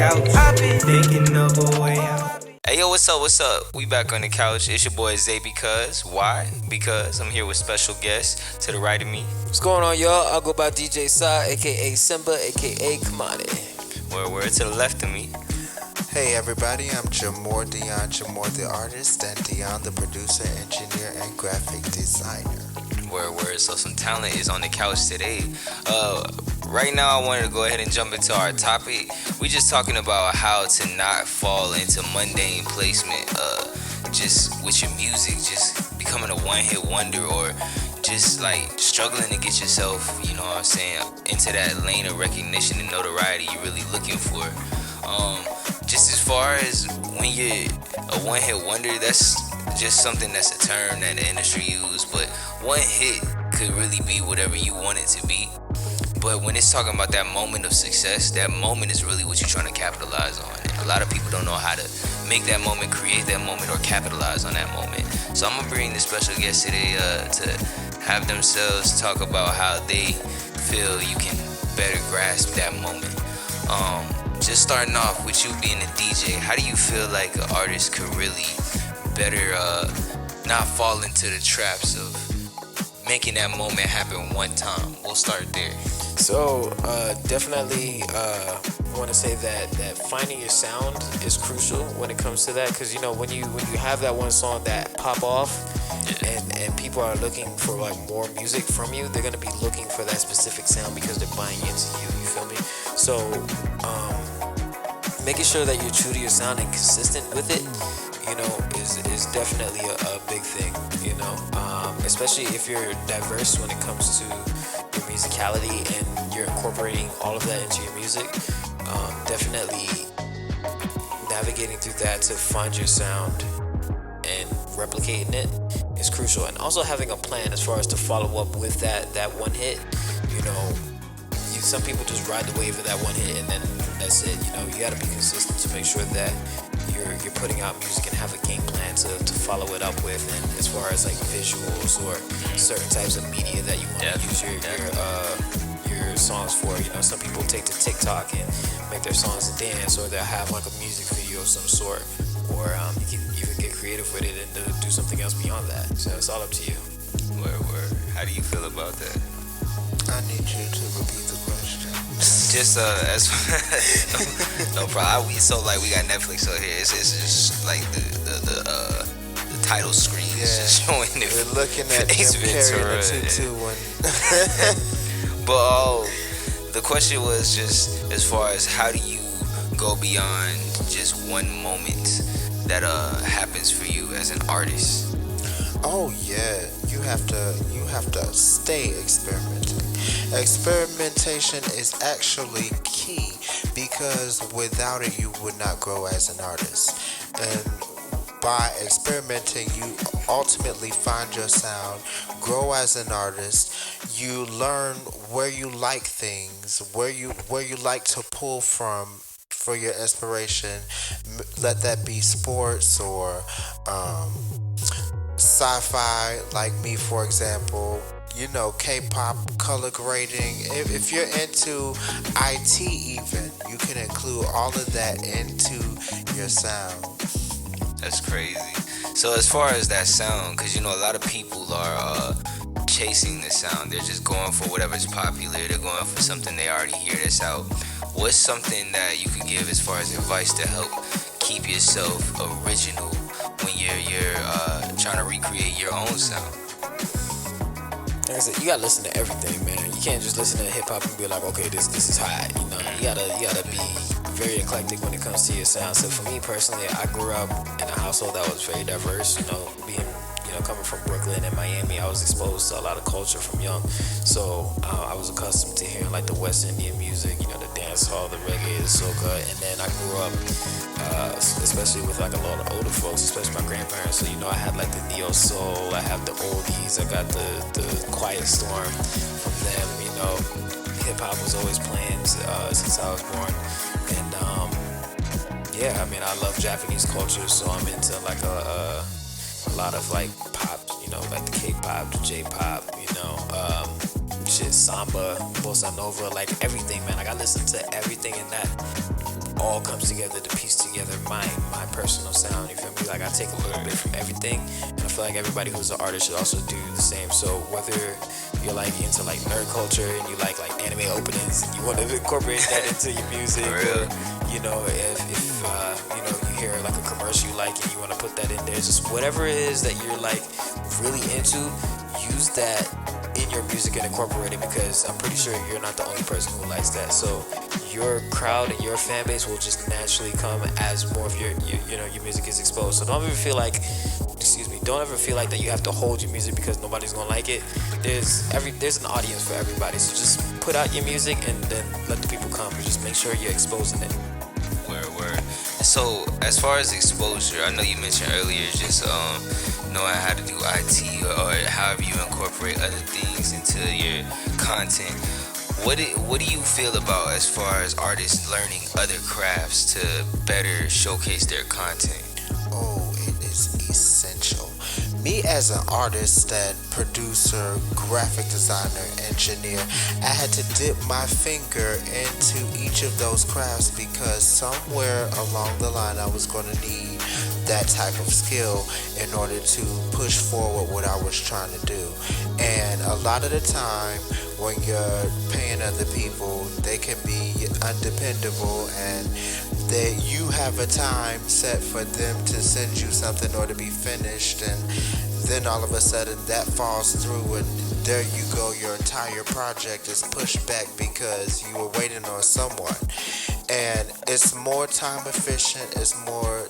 couch. I've been thinking of a way out. Hey yo, what's up? What's up? We back on the couch. It's your boy Zay Bcuz. Why? Because I'm here with special guests to the right of me. What's going on, y'all? I'll go by DJ Sa, aka Simba, aka Kamoni. Word to the left of me. Hey everybody, I'm Jemór, Jemór the artist, and Deon the producer, engineer, and graphic designer. Word. So some talent is on the couch today. Right now I wanted to go ahead and jump into our topic. We just talking about how to not fall into mundane placement, just with your music, just becoming a one-hit wonder, or just like struggling to get yourself, you know what I'm saying, into that lane of recognition and notoriety you're really looking for. Just as far as when you're a one-hit wonder, that's just something that's a term that the industry uses, but one hit could really be whatever you want it to be. But when it's talking about that moment of success, that moment is really what you're trying to capitalize on. And a lot of people don't know how to make that moment, create that moment, or capitalize on that moment. So I'm gonna bring the special guest today to have themselves talk about how they feel you can better grasp that moment. Just starting off with you being a DJ, how do you feel like an artist could really better not fall into the traps of making that moment happen one time? We'll start there. So, definitely, I want to say that finding your sound is crucial when it comes to that, because you know when you have that one song that pop off, and people are looking for like more music from you, they're gonna be looking for that specific sound because they're buying into you. You feel me? So, making sure that you're true to your sound and consistent with it, you know, is definitely a big thing, you know, especially if you're diverse when it comes to your musicality and you're incorporating all of that into your music. Definitely navigating through that to find your sound and replicating it is crucial, and also having a plan as far as to follow up with that one hit. You know, some people just ride the wave of that one hit and then that's it. You know, you got to be consistent to make sure that you're putting out music and have a game plan to follow it up with. And as far as like visuals or certain types of media that you want to use your songs for, you know, some people take to TikTok and make their songs a dance, or they'll have like a music video of some sort, or you can even get creative with it and do something else beyond that. So it's all up to you. Word. How do you feel about that? I need you to repeat the question. Just as no problem. We got Netflix over here. It's just like the title screen is just showing it. We're looking at Jim Carrey in the 2-2-1. But the question was just as far as how do you go beyond just one moment that happens for you as an artist? Oh yeah, you have to stay experimenting. Experimentation is actually key, because without it you would not grow as an artist. And by experimenting, you ultimately find your sound, grow as an artist. You learn where you like things, where you like to pull from for your inspiration. Let that be sports or sci-fi, like me, for example. You know, K-pop, color grading. If you're into IT even, you can include all of that into your sound. That's crazy. So as far as that sound, because you know a lot of people are chasing the sound. They're just going for whatever's popular. They're going for something they already hear that's out. What's something that you could give as far as advice to help keep yourself original when you're trying to recreate your own sound? Like I said, you gotta listen to everything, man. You can't just listen to hip hop and be like, okay, this is hot. You know, you gotta be very eclectic when it comes to your sound. So for me personally, I grew up in a household that was very diverse. You know, coming from Brooklyn and Miami, I was exposed to a lot of culture from young. So I was accustomed to hearing like the West Indian music, you know, the dance hall, the reggae, the soca, and then I grew up, especially with like a lot of older folks, especially my grandparents. So you know, I had like the neo soul, I have the oldies, I got the Quiet Storm from them. You know, hip hop was always playing since I was born, and yeah, I mean, I love Japanese culture, so I'm into like a lot of like pop, you know, like the K-pop, the J-pop, you know, shit shit, samba, bossa nova, like everything, man. Like I listen to everything, and that all comes together to piece together my personal sound. You feel me? Like I take a little bit from everything, and I feel like everybody who's an artist should also do the same. So whether you're like into like nerd culture and you like anime openings, and you want to incorporate that into your music, or you know, if you know, you hear like a commercial you like and you want to put that in there, just whatever it is that you're like really into, use that in your music and incorporate it, because I'm pretty sure you're not the only person who likes that. So your crowd and your fan base will just naturally come as more of your you know, your music is exposed. So don't ever feel like, don't ever feel like that you have to hold your music because nobody's gonna like it. There's an audience for everybody. So just put out your music and then let the people come. And just make sure you're exposing it. Word. So as far as exposure, I know you mentioned earlier just knowing how to do IT or however you incorporate other things into your content. What do you feel about as far as artists learning other crafts to better showcase their content? Oh, it is essential. Me as an artist, that producer, graphic designer, engineer, I had to dip my finger into each of those crafts because somewhere along the line I was going to need that type of skill in order to push forward what I was trying to do. And a lot of the time when you're paying other people, they can be undependable, and that you have a time set for them to send you something or to be finished, and then all of a sudden that falls through and there you go, your entire project is pushed back because you were waiting on someone. And it's more time efficient, it's more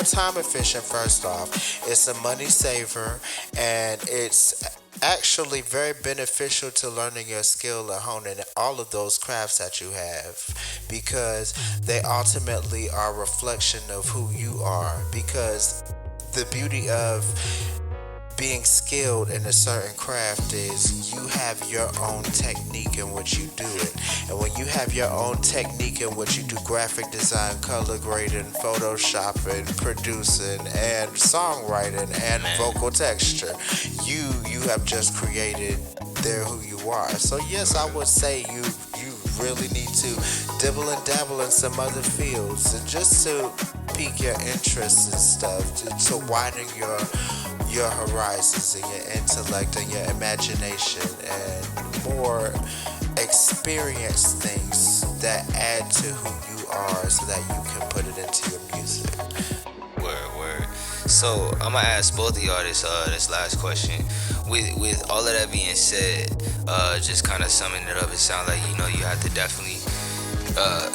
time efficient first off, it's a money saver, and it's actually very beneficial to learning your skill and honing all of those crafts that you have, because they ultimately are a reflection of who you are. Because the beauty of being skilled in a certain craft is you have your own technique in which you do it. And when you have your own technique in which you do graphic design, color grading, photoshopping, producing, and songwriting, and vocal texture, you have just created there who you are. So yes, I would say you really need to dibble and dabble in some other fields, and just to pique your interests and stuff, to widen your horizons and your intellect and your imagination, and more experience things that add to who you are so that you can put it into your music. Word. So I'm gonna ask both of y'all this last question. With all of that being said, just kind of summing it up, it sounds like, you know, you have to definitely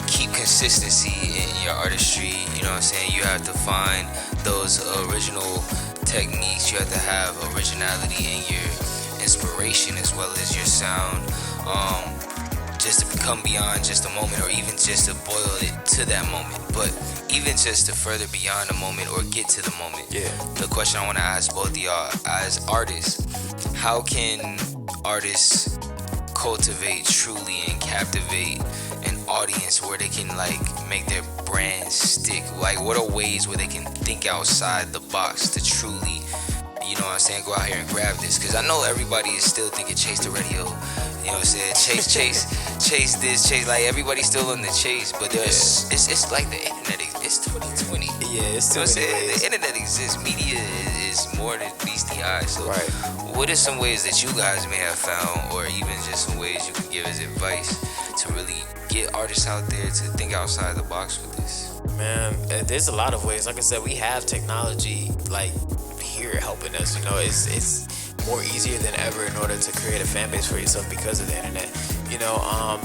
keep consistency in your artistry. You know what I'm saying? You have to find those original techniques. You have to have originality in your inspiration as well as your sound, just to become beyond just a moment, or even just to boil it to that moment, but even just to further beyond a moment or get to the moment. The question I want to ask both of y'all, as artists, how can artists cultivate truly and captivate an audience where they can like make their brand stick? Like, what are ways where they can think outside the box to truly, you know what I'm saying, go out here and grab this? Because I know everybody is still thinking chase the radio, you know what I'm saying, chase this, chase, like everybody's still on the chase, but there's it's like the internet, it's 2020. It's, you know what I'm saying, the internet exists, media is more than meets the eye. So what are some ways that you guys may have found, or even just some ways you can give as advice to really get artists out there to think outside the box with this? Man, there's a lot of ways. Like I said, we have technology like here helping us. You know, it's more easier than ever in order to create a fan base for yourself because of the internet. You know,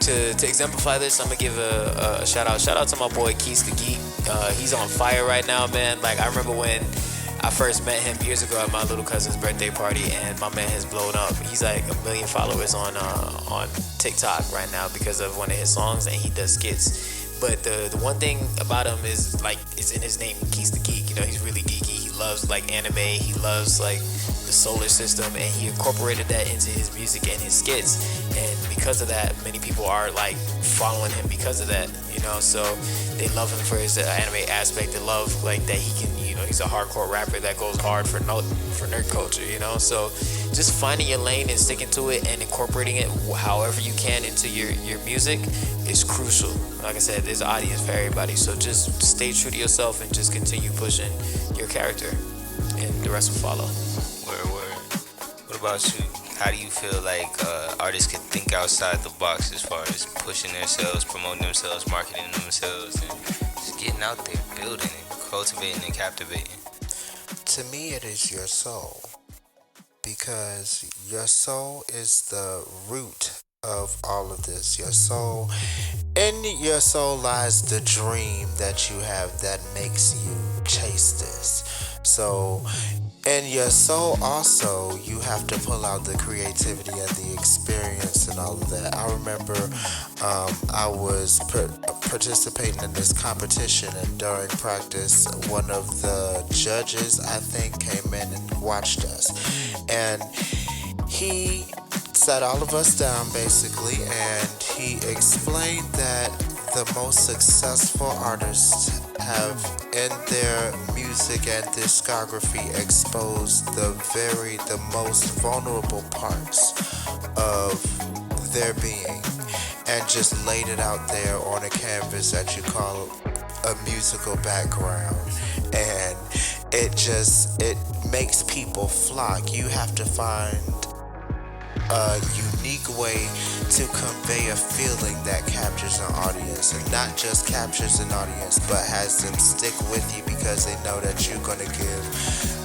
to exemplify this, I'm gonna give a shout out to my boy Keys the Geek. He's on fire right now, man. Like, I remember when I first met him years ago at my little cousin's birthday party, and my man has blown up. He's like 1 million followers on TikTok right now because of one of his songs, and he does skits. But the one thing about him is, like, it's in his name, Keys the Geek. You know, he's really geeky. He loves like anime. He loves like the solar system, and he incorporated that into his music and his skits. And because of that, many people are like following him because of that. You know, so they love him for his anime aspect. They love like that he can, you know, he's a hardcore rapper that goes hard for nerd culture. You know, so just finding your lane and sticking to it and incorporating it however you can into your music is crucial. Like I said, there's an audience for everybody, so just stay true to yourself and just continue pushing your character, and the rest will follow. Word. What about you? How do you feel like artists can think outside the box as far as pushing themselves, promoting themselves, marketing themselves, and just getting out there, building and cultivating and captivating? To me, it is your soul, because your soul is the root of all of this. Your soul, in your soul lies the dream that you have that makes you chase this. So in your soul also, you have to pull out the creativity and the experience and all of that. I remember I was participating in this competition, and during practice, one of the judges, I think, came in and watched us. And he sat all of us down, basically, and he explained that the most successful artists have in their music and discography exposed the most vulnerable parts of their being and just laid it out there on a canvas that you call a musical background, and it makes people flock. You have to find a unique way to convey a feeling that captures an audience, and not just captures an audience, but has them stick with you because they know that you're going to give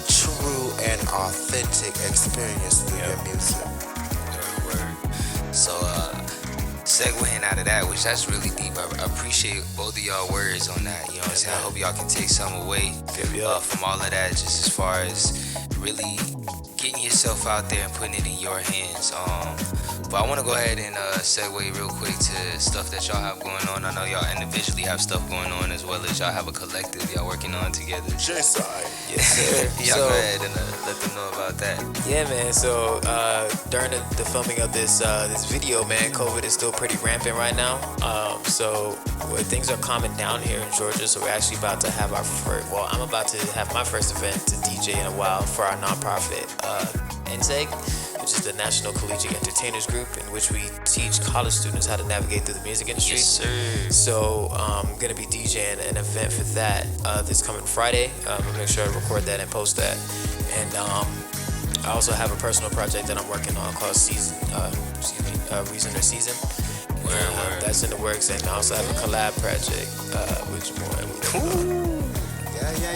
true and authentic experience through your music. Word. So, segueing out of that, which that's really deep. I appreciate both of y'all words on that. You know what I'm saying? I hope y'all can take some away from all of that, just as far as really getting yourself out there and putting it in your hands. But I want to go ahead and segue real quick to stuff that y'all have going on. I know y'all individually have stuff going on, as well as y'all have a collective y'all working on together. Yes, sir. Y'all go ahead and let them know about that. Yeah, man. So during the filming of this video, man, COVID is still pretty rampant right now. So things are calming down here in Georgia. So we're actually about to have I'm about to have my first event to DJ in a while for our nonprofit, NSEG, which is the National Collegiate Entertainers Group, in which we teach college students how to navigate through the music industry. Yes, sir. So I'm going to be DJing an event for that this coming Friday. I'm going to make sure I record that and post that. And I also have a personal project that I'm working on called Reason or Season. That's in the works. And I also have a collab project with Jemór.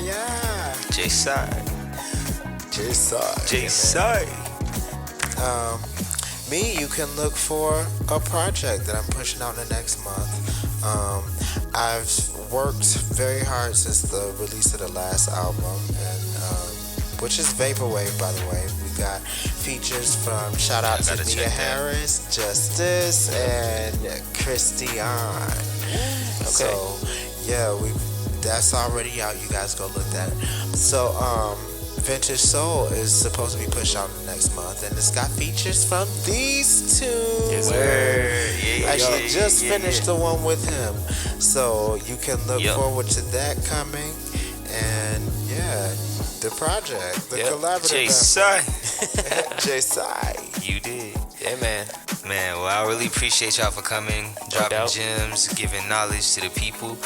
Yeah. J-Side. Me, you can look for a project that I'm pushing out in the next month. I've worked very hard since the release of the last album, and which is Vaporwave, by the way. We got features from shout out to Mia Harris, Justice, and Christian. Okay. So yeah, that's already out. You guys go look that. So Vintage Soul is supposed to be pushed out next month, and it's got features from these two. Yes, sir. Actually, just finished the one with him, so you can look forward to that coming. And yeah, the project, the collaborative. J-Side. You did. Yeah, man. Man, well, I really appreciate y'all for coming, dropping gems, giving knowledge to the people.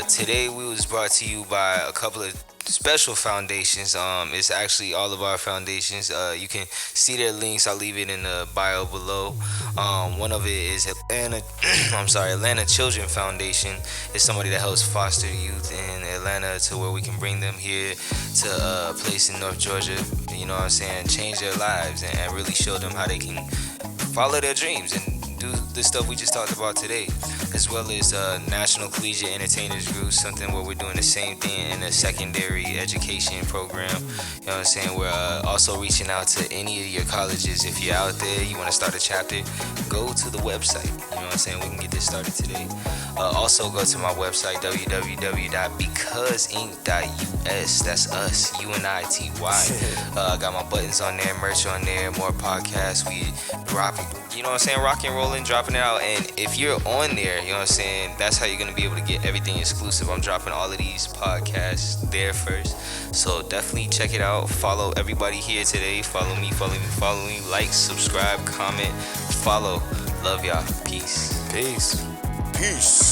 Today we was brought to you by a couple of special foundations. It's actually all of our foundations. You can see their links. I'll leave it in the bio below. One of it is Atlanta Children Foundation. It's somebody that helps foster youth in Atlanta to where we can bring them here to a place in North Georgia, you know what I'm saying, change their lives and really show them how they can follow their dreams and do the stuff we just talked about today, as well as National Collegiate Entertainers Group, something where we're doing the same thing in a secondary education program. You know what I'm saying? We're also reaching out to any of your colleges. If you're out there, you want to start a chapter, go to the website. You know what I'm saying? We can get this started today. Also go to my website, www.bcuzeinc.us. That's us, UNITY. Got my buttons on there, merch on there, more podcasts. We rock, you know what I'm saying? Rock and rolling, dropping it out. And if you're on there, You know what I'm saying? That's how you're gonna be able to get everything exclusive. I'm dropping all of these podcasts there first. So definitely check it out. Follow everybody here today. Follow me. Like, subscribe, comment, follow. Love y'all. Peace. Peace. Peace.